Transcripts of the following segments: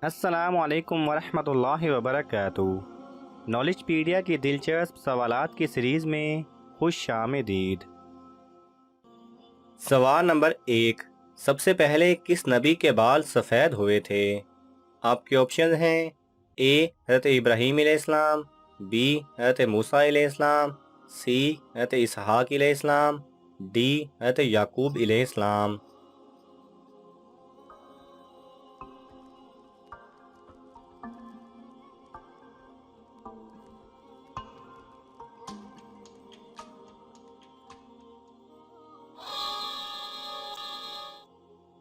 السلام علیکم ورحمۃ اللہ وبرکاتہ۔ نالج پیڈیا کی دلچسپ سوالات کی سیریز میں خوش آمدید۔ سوال نمبر 1، سب سے پہلے کس نبی کے بال سفید ہوئے تھے؟ آپ کے آپشن ہیں: اے حضرت ابراہیم علیہ السلام، بی حضرت موسیٰ علیہ السلام، سی حضرت اسحاق علیہ السلام، ڈی حضرت یعقوب علیہ السلام۔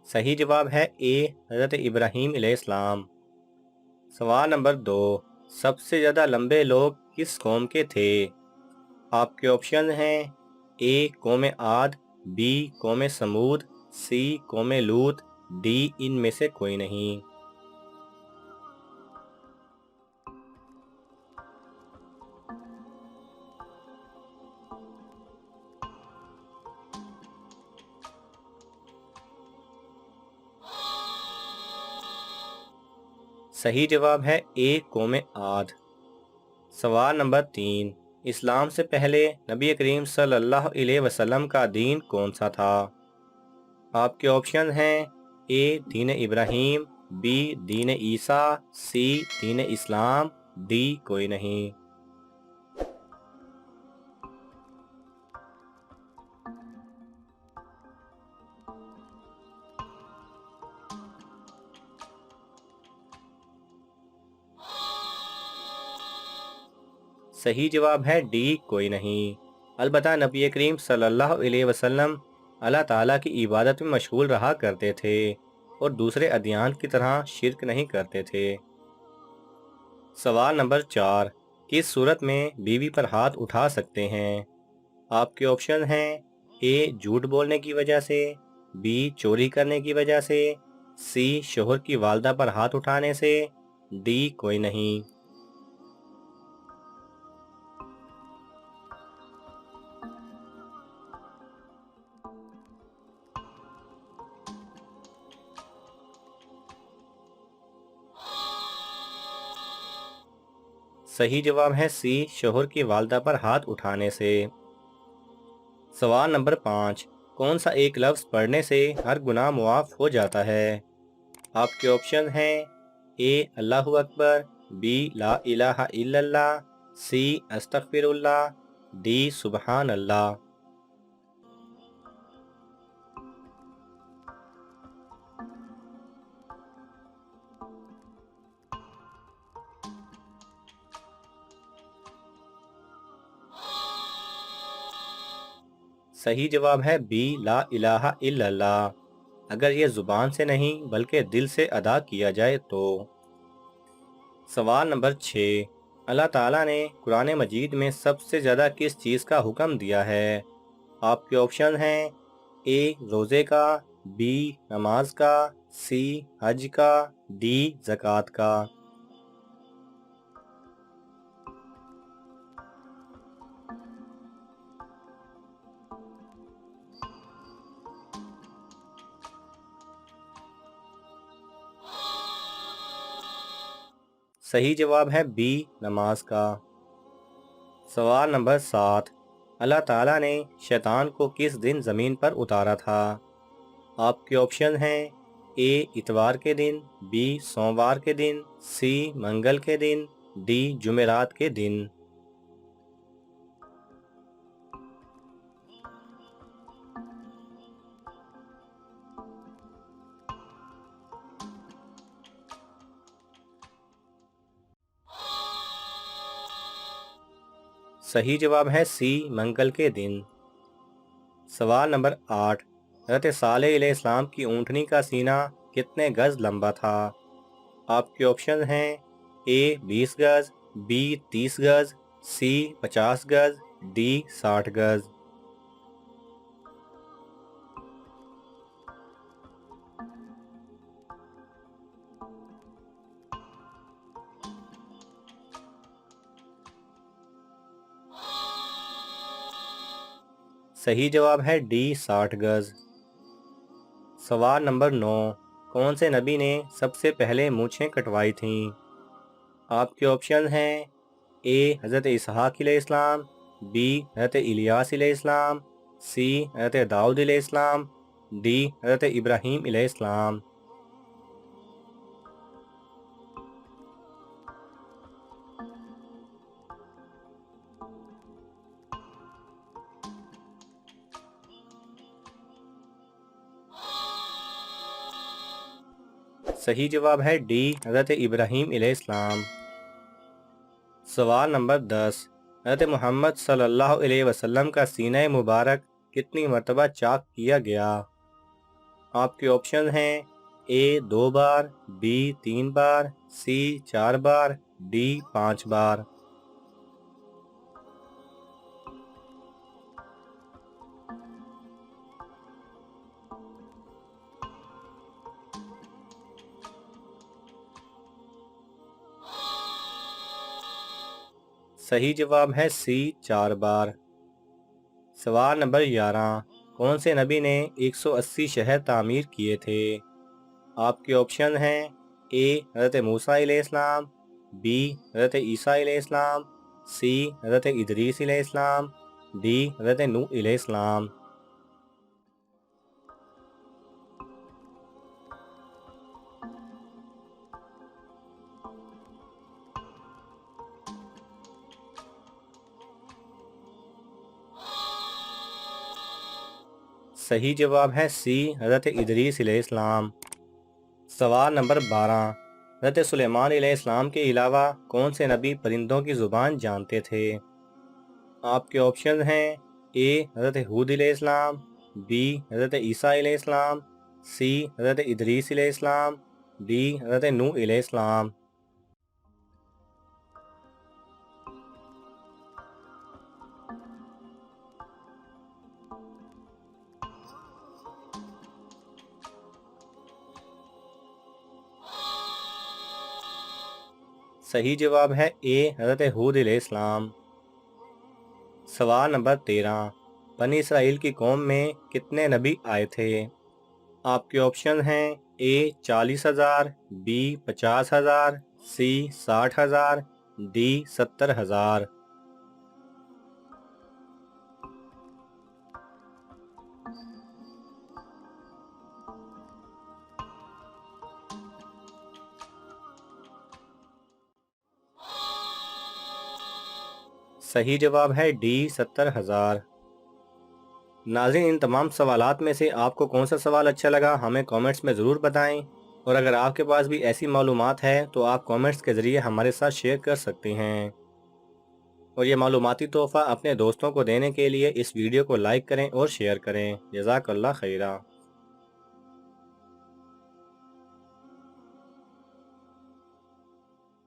صحیح جواب ہے اے حضرت ابراہیم علیہ السلام۔ سوال نمبر 2، سب سے زیادہ لمبے لوگ کس قوم کے تھے؟ آپ کے آپشن ہیں: اے قوم عاد، بی قوم سمود، سی قوم لوط، ڈی ان میں سے کوئی نہیں۔ صحیح جواب ہے اے قوم عاد۔ سوال نمبر 3، اسلام سے پہلے نبی کریم صلی اللہ علیہ وسلم کا دین کون سا تھا؟ آپ کے آپشن ہیں: اے دین ابراہیم، be then Isa, C then Islam, D کوئی نہیں۔ صحیح جواب ہے ڈی کوئی نہیں۔ البتہ نبی کریم صلی اللہ علیہ وسلم اللہ تعالیٰ کی عبادت میں مشغول رہا کرتے تھے اور دوسرے ادیان کی طرح شرک نہیں کرتے تھے۔ سوال نمبر 4، کس صورت میں بیوی پر ہاتھ اٹھا سکتے ہیں؟ آپ کے آپشن ہیں: اے جھوٹ بولنے کی وجہ سے، بی چوری کرنے کی وجہ سے، سی شوہر کی والدہ پر ہاتھ اٹھانے سے، ڈی کوئی نہیں۔ صحیح جواب ہے سی شوہر کی والدہ پر ہاتھ اٹھانے سے۔ سوال نمبر 5، کون سا ایک لفظ پڑھنے سے ہر گناہ معاف ہو جاتا ہے؟ آپ کے آپشن ہیں: اے اللہ اکبر، بی لا الہ الا اللہ، سی استغفر اللہ، ڈی سبحان اللہ۔ صحیح جواب ہے بی لا الہ الا اللہ۔ اگر یہ زبان سے نہیں بلکہ دل سے ادا کیا جائے تو۔ سوال نمبر 6، اللہ تعالیٰ نے قرآن مجید میں سب سے زیادہ کس چیز کا حکم دیا ہے؟ آپ کے آپشن ہیں: اے روزے کا، بی نماز کا، سی حج کا، ڈی زکوٰۃ کا۔ صحیح جواب ہے بی نماز کا۔ سوال نمبر 7، اللہ تعالیٰ نے شیطان کو کس دن زمین پر اتارا تھا؟ آپ کے آپشن ہیں: اے اتوار کے دن، بی سوموار کے دن، سی منگل کے دن، ڈی جمعرات کے دن۔ صحیح جواب ہے سی منگل کے دن۔ سوال نمبر 8، حضرت صالح علیہ السلام کی اونٹنی کا سینہ کتنے گز لمبا تھا؟ آپ کے آپشن ہیں: اے 20 گز، بی 30 گز، سی 50 گز، ڈی 60 گز۔ صحیح جواب ہے ڈی 60 گز۔ سوال نمبر 9، کون سے نبی نے سب سے پہلے مونچھیں کٹوائی تھیں؟ آپ کے آپشن ہیں اے حضرت اسحاق علیہ السلام، بی حضرت الیاس علیہ السلام، سی حضرت داؤد علیہ السلام، ڈی حضرت ابراہیم علیہ السلام۔ صحیح جواب ہے ڈی حضرت ابراہیم علیہ السلام۔ سوال نمبر 10، حضرت محمد صلی اللہ علیہ وسلم کا سینہ مبارک کتنی مرتبہ چاک کیا گیا؟ آپ کے آپشن ہیں اے 2 بار، be 3 bar, C 4 bar, D 5 بار۔ صحیح جواب ہے سی 4 بار۔ سوال نمبر 11، کون سے نبی نے 180 شہر تعمیر کیے تھے؟ آپ کے آپشن ہیں اے حضرت موسیٰ علیہ السلام، بی حضرت عیسیٰ علیہ السلام، سی حضرت ادریس علیہ السلام، ڈی حضرت نوح علیہ السلام۔ صحیح جواب ہے سی حضرت ادریس علیہ السلام۔ سوال نمبر 12، حضرت سلیمان علیہ السلام کے علاوہ کون سے نبی پرندوں کی زبان جانتے تھے؟ آپ کے آپشن ہیں اے حضرت ہود علیہ السلام، بی حضرت عیسیٰ علیہ السلام، سی حضرت ادریس علیہ السلام، ڈی حضرت نوح علیہ السلام۔ صحیح جواب ہے اے حضرت ہود علیہ السلام۔ سوال نمبر 13، بنی اسرائیل کی قوم میں کتنے نبی آئے تھے؟ آپ کے آپشن ہیں اے 40,000، بی 50,000، سی 60,000، ڈی 70,000۔ صحیح جواب ہے ڈی 70,000۔ ناظرین، ان تمام سوالات میں سے آپ کو کون سا سوال اچھا لگا ہمیں کامنٹس میں ضرور بتائیں، اور اگر آپ کے پاس بھی ایسی معلومات ہے تو آپ کامنٹس کے ذریعے ہمارے ساتھ شیئر کر سکتے ہیں، اور یہ معلوماتی تحفہ اپنے دوستوں کو دینے کے لیے اس ویڈیو کو لائک کریں اور شیئر کریں۔ جزاک اللہ خیرہ۔